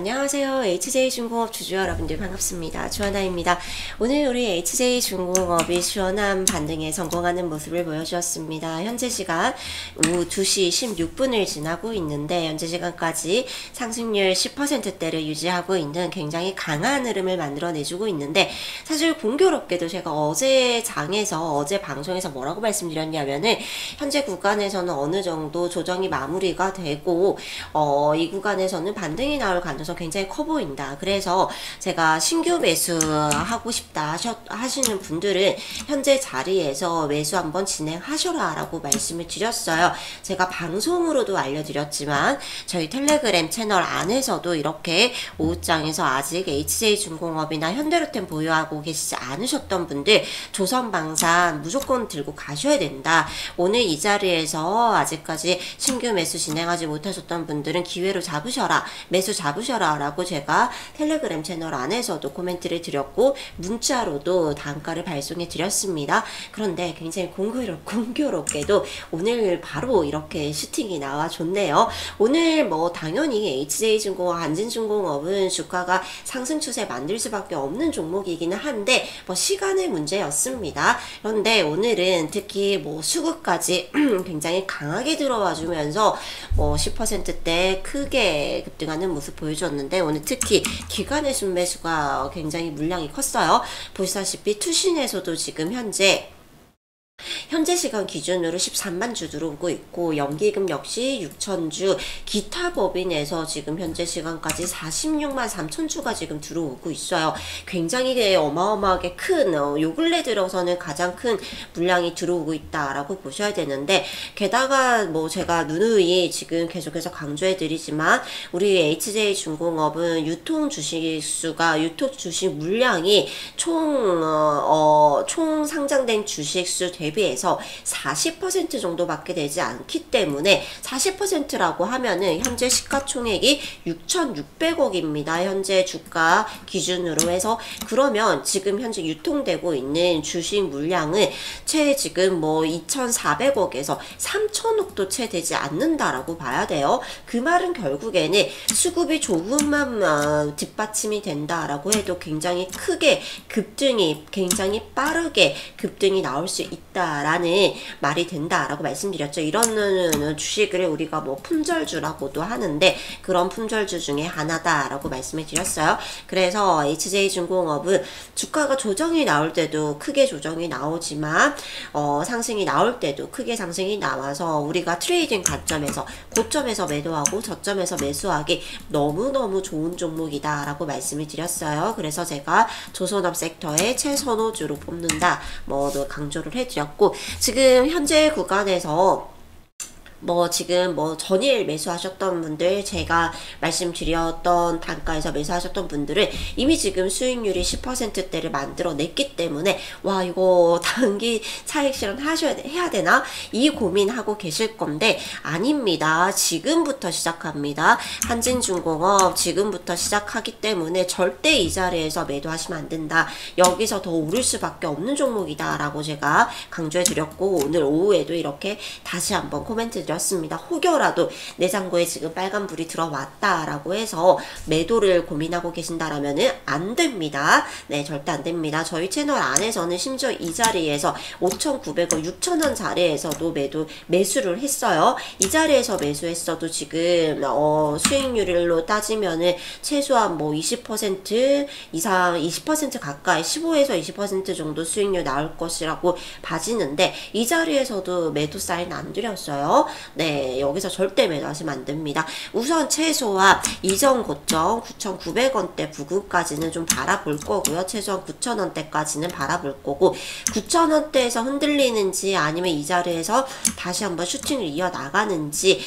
안녕하세요. HJ중공업 주주 여러분들 반갑습니다. 주하나입니다. 오늘 우리 HJ중공업이 시원한 반등에 성공하는 모습을 보여주었습니다. 현재 시간 오후 2시 16분을 지나고 있는데 현재 시간까지 상승률 10%대를 유지하고 있는 굉장히 강한 흐름을 만들어내주고 있는데, 사실 공교롭게도 제가 어제 방송에서 뭐라고 말씀드렸냐면은 현재 구간에서는 어느 정도 조정이 마무리가 되고 이 구간에서는 반등이 나올 가능성이 굉장히 커 보인다. 그래서 제가 신규 매수하고 싶다 하시는 분들은 현재 자리에서 매수 한번 진행하셔라 라고 말씀을 드렸어요. 제가 방송으로도 알려드렸지만 저희 텔레그램 채널 안에서도 이렇게 오후장에서 아직 HJ중공업이나 현대로템 보유하고 계시지 않으셨던 분들 조선방산 무조건 들고 가셔야 된다. 오늘 이 자리에서 아직까지 신규 매수 진행하지 못하셨던 분들은 기회로 잡으셔라, 매수 잡으셔라 라고 제가 텔레그램 채널 안에서도 코멘트를 드렸고 문자로도 단가를 발송해 드렸습니다. 그런데 굉장히 공교롭게도 오늘 바로 이렇게 슈팅이 나와줬네요. 오늘 뭐 당연히 HJ중공업, 한진중공업은 주가가 상승 추세 만들 수밖에 없는 종목이기는 한데 뭐 시간의 문제였습니다. 그런데 오늘은 특히 뭐 수급까지 굉장히 강하게 들어와 주면서 뭐 10%대 크게 급등하는 모습 보여줬는데, 오늘 특히 기관의 순매수가 굉장히 물량이 컸어요. 보시다시피 투신에서도 지금 현재 시간 기준으로 13만 주 들어오고 있고, 연기금 역시 6,000주, 기타 법인에서 지금 현재 시간까지 46만 3천 주가 지금 들어오고 있어요. 굉장히 어마어마하게 큰, 요 근래 들어서는 가장 큰 물량이 들어오고 있다라고 보셔야 되는데, 게다가 뭐 제가 누누이 지금 계속해서 강조해 드리지만 우리 HJ중공업은 유통 주식 물량이 총 상장된 주식 수 대비해서 40% 정도밖에 되지 않기 때문에 40%라고 하면은 현재 시가총액이 6,600억입니다. 현재 주가 기준으로 해서. 그러면 지금 현재 유통되고 있는 주식 물량은 채 지금 뭐 2,400억에서 3,000억도 채 되지 않는다라고 봐야 돼요. 그 말은 결국에는 수급이 조금만 뒷받침이 된다라고 해도 굉장히 크게 굉장히 빠르게 급등이 나올 수 있다라는 말이 된다라고 말씀드렸죠. 이런 주식을 우리가 뭐 품절주라고도 하는데 그런 품절주 중에 하나다라고 말씀을 드렸어요. 그래서 HJ중공업은 주가가 조정이 나올 때도 크게 조정이 나오지만 상승이 나올 때도 크게 상승이 나와서 우리가 트레이딩 관점에서 고점에서 매도하고 저점에서 매수하기 너무너무 좋은 종목이다 라고 말씀을 드렸어요. 그래서 제가 조선업 섹터의 최선호주로 뽑는다 강조를 해드렸고, 지금 현재 구간에서 지금 전일 매수하셨던 분들, 제가 말씀드렸던 단가에서 매수하셨던 분들은 이미 지금 수익률이 10%대를 만들어냈기 때문에 와, 이거 단기 차익 실현 해야 되나? 이 고민하고 계실 건데 아닙니다. 지금부터 시작합니다. 한진중공업 지금부터 시작하기 때문에 절대 이 자리에서 매도하시면 안 된다. 여기서 더 오를 수밖에 없는 종목이다 라고 제가 강조해 드렸고, 오늘 오후에도 이렇게 다시 한번 코멘트 드렸습니다. 혹여라도 내장고에 지금 빨간불이 들어왔다라고 해서 매도를 고민하고 계신다라면은 안 됩니다. 네, 절대 안 됩니다. 저희 채널 안에서는 심지어 이 자리에서 5,900원, 6,000원 자리에서도 매수를 했어요. 이 자리에서 매수했어도 지금 수익률로 따지면은 최소한 20% 이상, 20% 가까이 15에서 20% 정도 수익률 나올 것이라고 봐지는데 이 자리에서도 매도 사인 안 드렸어요. 네, 여기서 절대 매도하시면 안 됩니다. 우선 최소한 이전 고점 9,900원대 부근까지는 좀 바라볼 거고요. 최소한 9,000원대까지는 바라볼 거고, 9,000원대에서 흔들리는지 아니면 이 자리에서 다시 한번 슈팅을 이어나가는지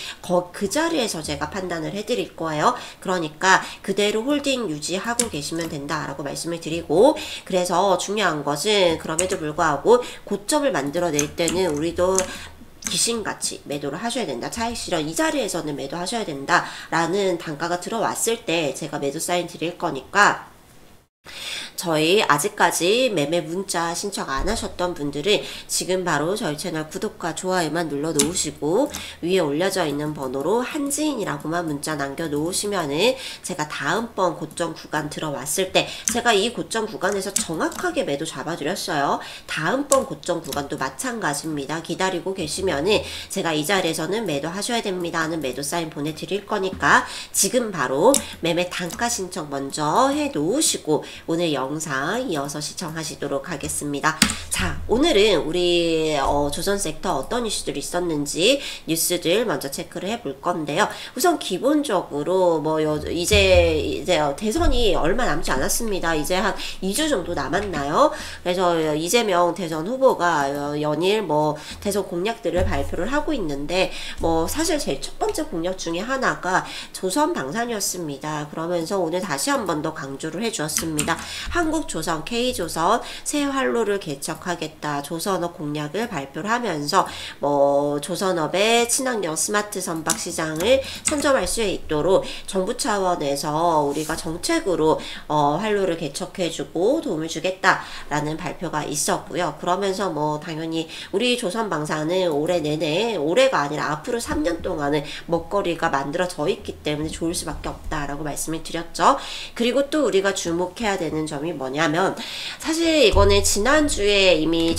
그 자리에서 제가 판단을 해드릴 거예요. 그러니까 그대로 홀딩 유지하고 계시면 된다라고 말씀을 드리고, 그래서 중요한 것은 그럼에도 불구하고 고점을 만들어낼 때는 우리도 귀신같이 매도를 하셔야 된다. 차익 실현 이 자리에서는 매도하셔야 된다 라는 단가가 들어왔을 때 제가 매도 사인 드릴 거니까 저희 아직까지 매매 문자 신청 안 하셨던 분들은 지금 바로 저희 채널 구독과 좋아요만 눌러 놓으시고 위에 올려져 있는 번호로 한지인이라고만 문자 남겨 놓으시면은 제가 다음번 고점 구간 들어왔을 때 제가 이 고점 구간에서 정확하게 매도 잡아드렸어요. 다음번 고점 구간도 마찬가지입니다. 기다리고 계시면은 제가 이 자리에서는 매도 하셔야 됩니다 하는 매도 사인 보내드릴 거니까 지금 바로 매매 단가 신청 먼저 해 놓으시고 오늘 영상 이어서 시청하시도록 하겠습니다. 자, 오늘은 우리 조선 섹터 어떤 이슈들이 있었는지 뉴스들 먼저 체크를 해볼 건데요. 우선 기본적으로 뭐 이제 대선이 얼마 남지 않았습니다. 이제 한 2주 정도 남았나요? 그래서 이재명 대선 후보가 연일 뭐 대선 공약들을 발표를 하고 있는데 뭐 사실 제일 첫 번째 공약 중에 하나가 조선 방산이었습니다. 그러면서 오늘 다시 한 번 더 강조를 해주었습니다. 한국조선, K조선 새 활로를 개척하겠다. 조선업 공약을 발표를 하면서 뭐 조선업의 친환경 스마트 선박 시장을 선점할 수 있도록 정부 차원에서 우리가 정책으로 활로를 개척해주고 도움을 주겠다라는 발표가 있었고요. 그러면서 뭐 당연히 우리 조선방산은 올해 내내, 올해가 아니라 앞으로 3년 동안은 먹거리가 만들어져 있기 때문에 좋을 수밖에 없다라고 말씀을 드렸죠. 그리고 또 우리가 주목해야 되는 점이 뭐냐면 사실 이거는 지난주에 이미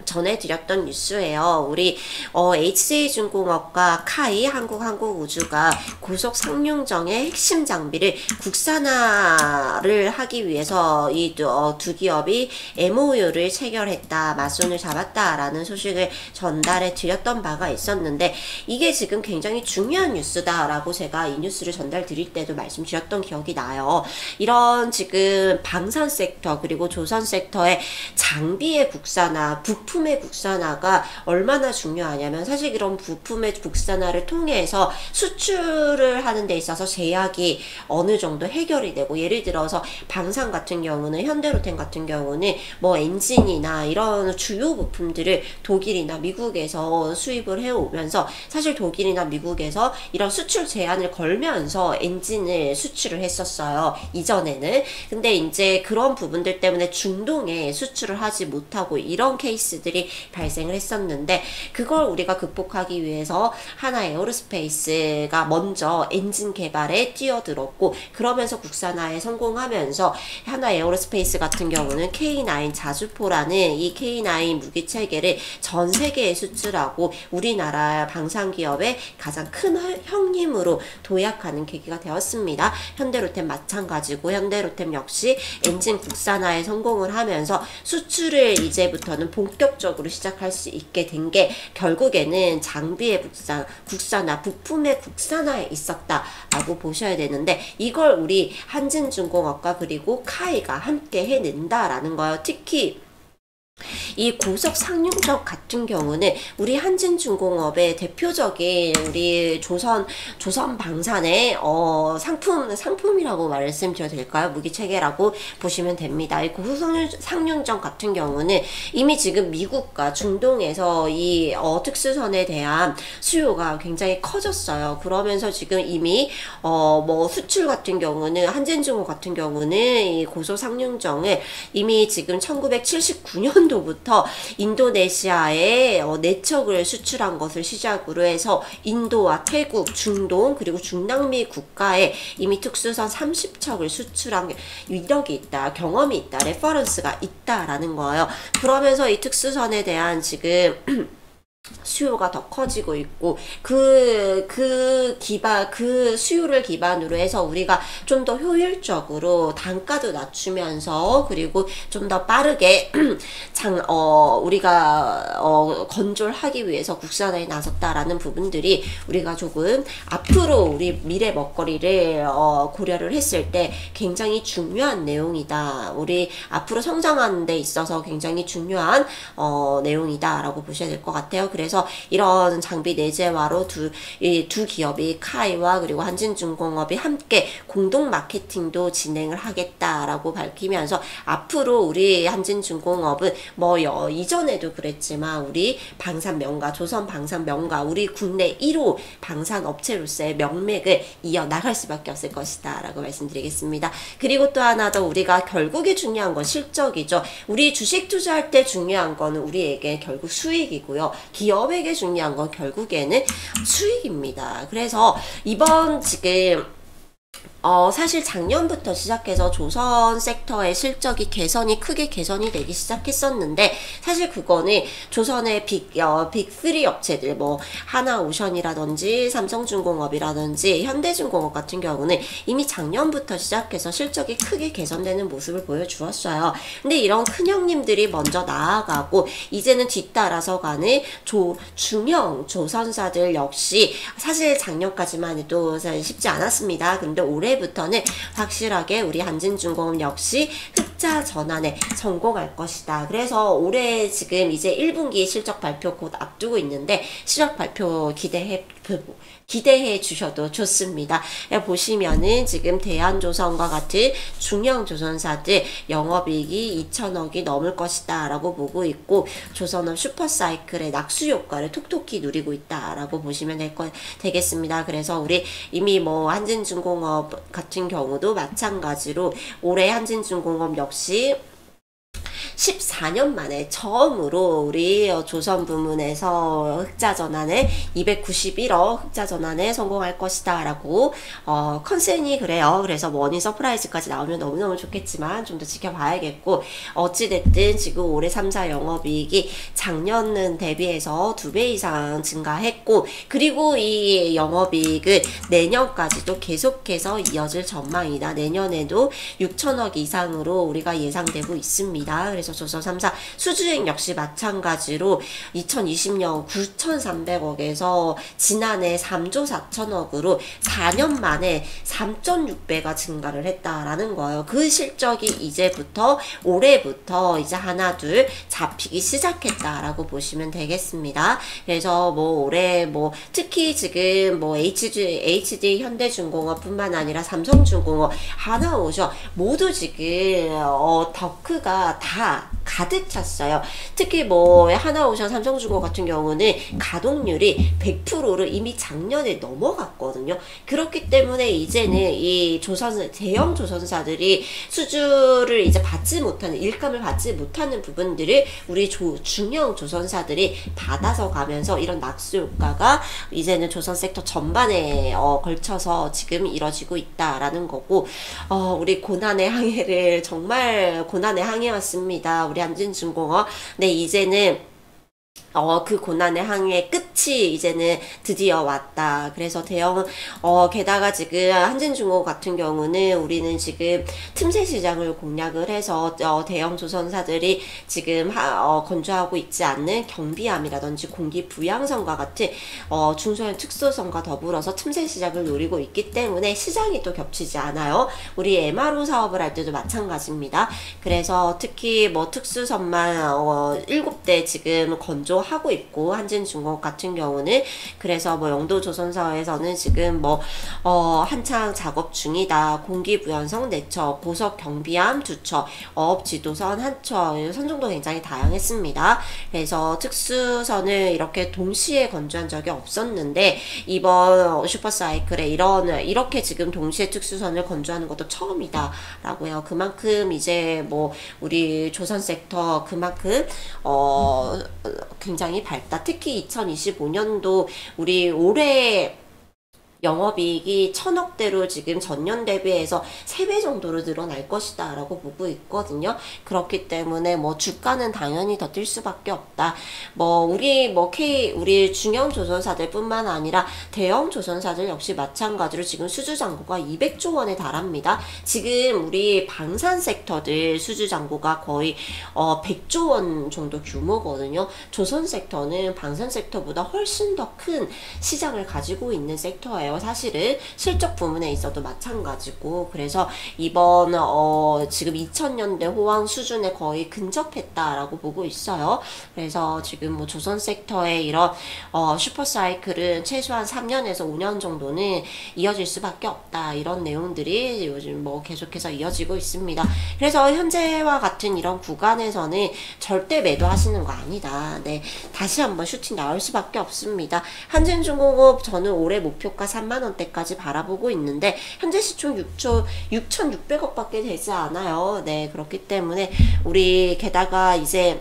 전해드렸던 뉴스예요. 우리 HJ중공업과 카이 한국우주가 고속 상용정의 핵심 장비를 국산화를 하기 위해서 이 두 기업이 MOU를 체결했다, 맞손을 잡았다라는 소식을 전달해 드렸던 바가 있었는데 이게 지금 굉장히 중요한 뉴스다라고 제가 이 뉴스를 전달 드릴 때도 말씀드렸던 기억이 나요. 이런 지금 방산 섹터 그리고 조선 섹터의 장비의 국산화, 부품의 국산화가 얼마나 중요하냐면 사실 이런 부품의 국산화를 통해서 수출을 하는 데 있어서 제약이 어느 정도 해결이 되고 예를 들어서 방산 같은 경우는 현대로템 같은 경우는 뭐 엔진이나 이런 주요 부품들을 독일이나 미국에서 수입을 해오면서 사실 독일이나 미국에서 이런 수출 제한을 걸면서 엔진을 수출을 했었어요. 이전에는. 근데 이제 그런 부분들 때문에 중동에 수출을 하지 못하고 이런 케이스들이 발생을 했었는데 그걸 우리가 극복하기 위해서 하나 에어로스페이스가 먼저 엔진 개발에 뛰어들었고 그러면서 국산화에 성공하면서 하나 에어로스페이스 같은 경우는 K9 자주포라는 이 K9 무기 체계를 전 세계에 수출하고 우리나라 방산기업의 가장 큰 형님으로 도약하는 계기가 되었습니다. 현대로템 마찬가지고 현대로템 역시 엔진 국산화에 성공을 하면서 수출을 이제부터는 본격적으로 시작할 수 있게 된 게 결국에는 장비의 국산화, 부품의 국산화에 있었다라고 보셔야 되는데 이걸 우리 한진중공업과 그리고 카이가 함께 해낸다라는 거예요. 특히 이 고속 상용적 같은 경우는 우리 한진중공업의 대표적인 우리 조선 방산의 상품이라고 말씀드려도 될까요? 무기체계라고 보시면 됩니다. 이 고속 상용적 같은 경우는 이미 지금 미국과 중동에서 이 특수선에 대한 수요가 굉장히 커졌어요. 그러면서 지금 이미 뭐 수출 같은 경우는 한진중공업 같은 경우는 이 고속 상용정을 이미 지금 1979년도부터 인도네시아에 내척을 수출한 것을 시작으로 해서 인도와 태국, 중동 그리고 중남미 국가에 이미 특수선 30척을 수출한 이력이 있다, 경험이 있다, 레퍼런스가 있다라는 거예요. 그러면서 이 특수선에 대한 지금 수요가 더 커지고 있고 그 수요를 기반으로 해서 우리가 좀 더 효율적으로 단가도 낮추면서 그리고 좀 더 빠르게 우리가 건조를 하기 위해서 국산화에 나섰다라는 부분들이 우리가 조금 앞으로 우리 미래 먹거리를 고려를 했을 때 굉장히 중요한 내용이다. 우리 앞으로 성장하는 데 있어서 굉장히 중요한 내용이다 라고 보셔야 될 것 같아요. 그래서 이런 장비 내재화로 이 두 기업이 카이와 그리고 한진중공업이 함께 공동 마케팅도 진행을 하겠다라고 밝히면서 앞으로 우리 한진중공업은 뭐 이전에도 그랬지만 우리 방산 명가, 조선 방산 명가, 우리 국내 1호 방산 업체로서의 명맥을 이어나갈 수밖에 없을 것이다 라고 말씀드리겠습니다. 그리고 또 하나 더 우리가 결국에 중요한 건 실적이죠. 우리 주식 투자할 때 중요한 거는 우리에게 결국 수익이고요. 기업에게 중요한 건 결국에는 수익입니다. 그래서 이번 지금 사실 작년부터 시작해서 조선 섹터의 실적이 크게 개선이 되기 시작했었는데, 사실 그거는 조선의 빅3 업체들, 뭐, 하나오션이라든지, 삼성중공업이라든지, 현대중공업 같은 경우는 이미 작년부터 시작해서 실적이 크게 개선되는 모습을 보여주었어요. 근데 이런 큰 형님들이 먼저 나아가고, 이제는 뒤따라서 가는 중형 조선사들 역시, 사실 작년까지만 해도 쉽지 않았습니다. 근데 올해부터는 확실하게 우리 한진중공업 역시 흑자 전환에 성공할 것이다. 그래서 올해 지금 이제 1분기 실적 발표 곧 앞두고 있는데 실적 발표 기대해 주셔도 좋습니다. 보시면은 지금 대한조선과 같은 중형 조선사들 영업이익이 2천억이 넘을 것이다 라고 보고 있고, 조선업 슈퍼사이클의 낙수 효과를 톡톡히 누리고 있다 라고 보시면 되겠습니다. 그래서 우리 이미 뭐 한진중공업 같은 경우도 마찬가지로 올해 한진중공업 역시 14년 만에 처음으로 우리 조선 부문에서 흑자 전환에 291억 흑자 전환에 성공할 것이다 라고 컨센이 그래요. 그래서 원인 서프라이즈까지 나오면 너무너무 좋겠지만 좀 더 지켜봐야겠고, 어찌됐든 지금 올해 3사 영업이익이 작년은 대비해서 2배 이상 증가했고, 그리고 이 영업이익은 내년까지도 계속해서 이어질 전망이다. 내년에도 6천억 이상으로 우리가 예상되고 있습니다. 그래서 조선 3사 수주액 역시 마찬가지로 2020년 9,300억에서 지난해 3조 4천억으로 4년 만에 3.6배가 증가를 했다라는 거예요. 그 실적이 이제부터 올해부터 이제 하나 둘 잡히기 시작했다라고 보시면 되겠습니다. 그래서 뭐 올해 뭐 특히 지금 뭐 HD 현대중공업뿐만 아니라 삼성중공업, 하나오션 모두 지금 덕후가 다 가득 찼어요. 특히 뭐 하나오션, 삼성중공업 같은 경우는 가동률이 100%를 이미 작년에 넘어갔거든요. 그렇기 때문에 이제는 이 대형 조선사들이 수주를 이제 받지 못하는, 일감을 받지 못하는 부분들을 우리 중형 조선사들이 받아서 가면서 이런 낙수 효과가 이제는 조선 섹터 전반에 걸쳐서 지금 이뤄지고 있다라는 거고, 우리 고난의 항해를 정말 고난의 항해였습니다. 우리 한진중공업. 네, 이제는 그 고난의 항해의 끝이 이제는 드디어 왔다. 그래서 게다가 지금 한진중공업 같은 경우는 우리는 지금 틈새 시장을 공략을 해서 대형 조선사들이 지금 건조하고 있지 않는 경비암이라든지 공기 부양선과 같은 중소형 특수선과 더불어서 틈새 시장을 노리고 있기 때문에 시장이 또 겹치지 않아요. 우리 MRO 사업을 할 때도 마찬가지입니다. 그래서 특히 뭐 특수선만 7대 지금 건조하고 있고, 한진중공업 같은 경우는 그래서 뭐 영도조선사에서는 지금 뭐 한창 작업 중이다. 공기부연성 4척, 보석 경비암 2척, 어업지도선 1척, 선종도 굉장히 다양했습니다. 그래서 특수선을 이렇게 동시에 건조한 적이 없었는데 이번 슈퍼사이클에 이렇게 지금 동시에 특수선을 건조하는 것도 처음이다 라고요. 그만큼 이제 뭐 우리 조선 섹터 그만큼 굉장히 밝다. 특히 2025년도 우리 올해 영업이익이 1,000억대로 지금 전년 대비해서 3배 정도로 늘어날 것이다 라고 보고 있거든요. 그렇기 때문에 뭐 주가는 당연히 더 뛸 수밖에 없다. 우리 중형 조선사들 뿐만 아니라 대형 조선사들 역시 마찬가지로 지금 수주잔고가 200조 원에 달합니다. 지금 우리 방산 섹터들 수주잔고가 거의 100조 원 정도 규모거든요. 조선 섹터는 방산 섹터보다 훨씬 더 큰 시장을 가지고 있는 섹터예요. 돼요. 사실은 실적 부분에 있어도 마찬가지고. 그래서 이번 지금 2000년대 호황 수준에 거의 근접했다라고 보고 있어요. 그래서 지금 뭐 조선 섹터의 이런 슈퍼사이클은 최소한 3년에서 5년 정도는 이어질 수밖에 없다. 이런 내용들이 요즘 뭐 계속해서 이어지고 있습니다. 그래서 현재와 같은 이런 구간에서는 절대 매도하시는 거 아니다. 네, 다시 한번 슈팅 나올 수밖에 없습니다. 한진중공업 저는 올해 목표가 3만원대까지 바라보고 있는데 현재 시총 6,600억 밖에 되지 않아요. 네, 그렇기 때문에 우리 게다가 이제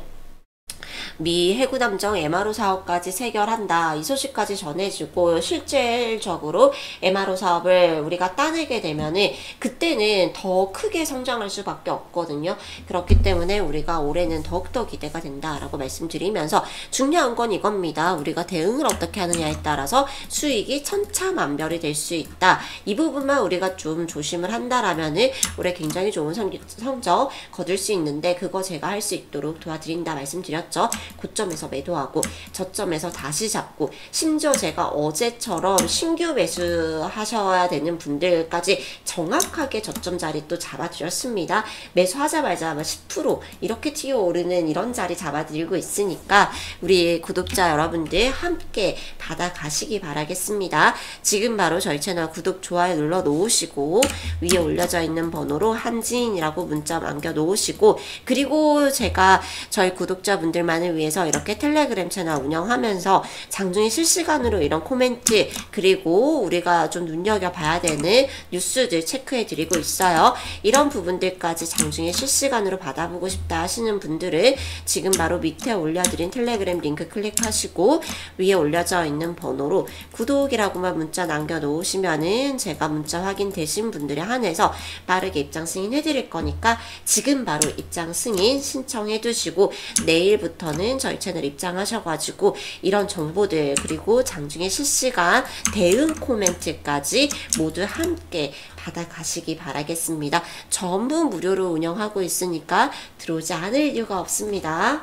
미 해군함정 MRO 사업까지 체결한다. 이 소식까지 전해지고 실질적으로 MRO 사업을 우리가 따내게 되면은 그때는 더 크게 성장할 수밖에 없거든요. 그렇기 때문에 우리가 올해는 더욱더 기대가 된다라고 말씀드리면서 중요한 건 이겁니다. 우리가 대응을 어떻게 하느냐에 따라서 수익이 천차만별이 될 수 있다. 이 부분만 우리가 좀 조심을 한다라면은 올해 굉장히 좋은 성적 거둘 수 있는데 그거 제가 할 수 있도록 도와드린다 말씀드렸죠. 고점에서 매도하고 저점에서 다시 잡고 심지어 제가 어제처럼 신규 매수하셔야 되는 분들까지 정확하게 저점 자리 또 잡아드렸습니다. 매수하자마자 10% 이렇게 튀어오르는 이런 자리 잡아드리고 있으니까 우리 구독자 여러분들 함께 받아가시기 바라겠습니다. 지금 바로 저희 채널 구독, 좋아요 눌러 놓으시고 위에 올려져 있는 번호로 한지인이라고 문자 남겨 놓으시고 그리고 제가 저희 구독자분들만을 위해서 이렇게 텔레그램 채널 운영하면서 장중에 실시간으로 이런 코멘트 그리고 우리가 좀 눈여겨봐야 되는 뉴스들 체크해 드리고 있어요. 이런 부분들까지 장중에 실시간으로 받아보고 싶다 하시는 분들은 지금 바로 밑에 올려드린 텔레그램 링크 클릭하시고 위에 올려져 있는 번호로 구독이라고만 문자 남겨 놓으시면은 제가 문자 확인되신 분들에 한해서 빠르게 입장 승인 해드릴 거니까 지금 바로 입장 승인 신청해 두시고 내일부터는 저희 채널 입장하셔가지고 이런 정보들 그리고 장중에 실시간 대응 코멘트까지 모두 함께 받아가시기 바라겠습니다. 전부 무료로 운영하고 있으니까 들어오지 않을 이유가 없습니다.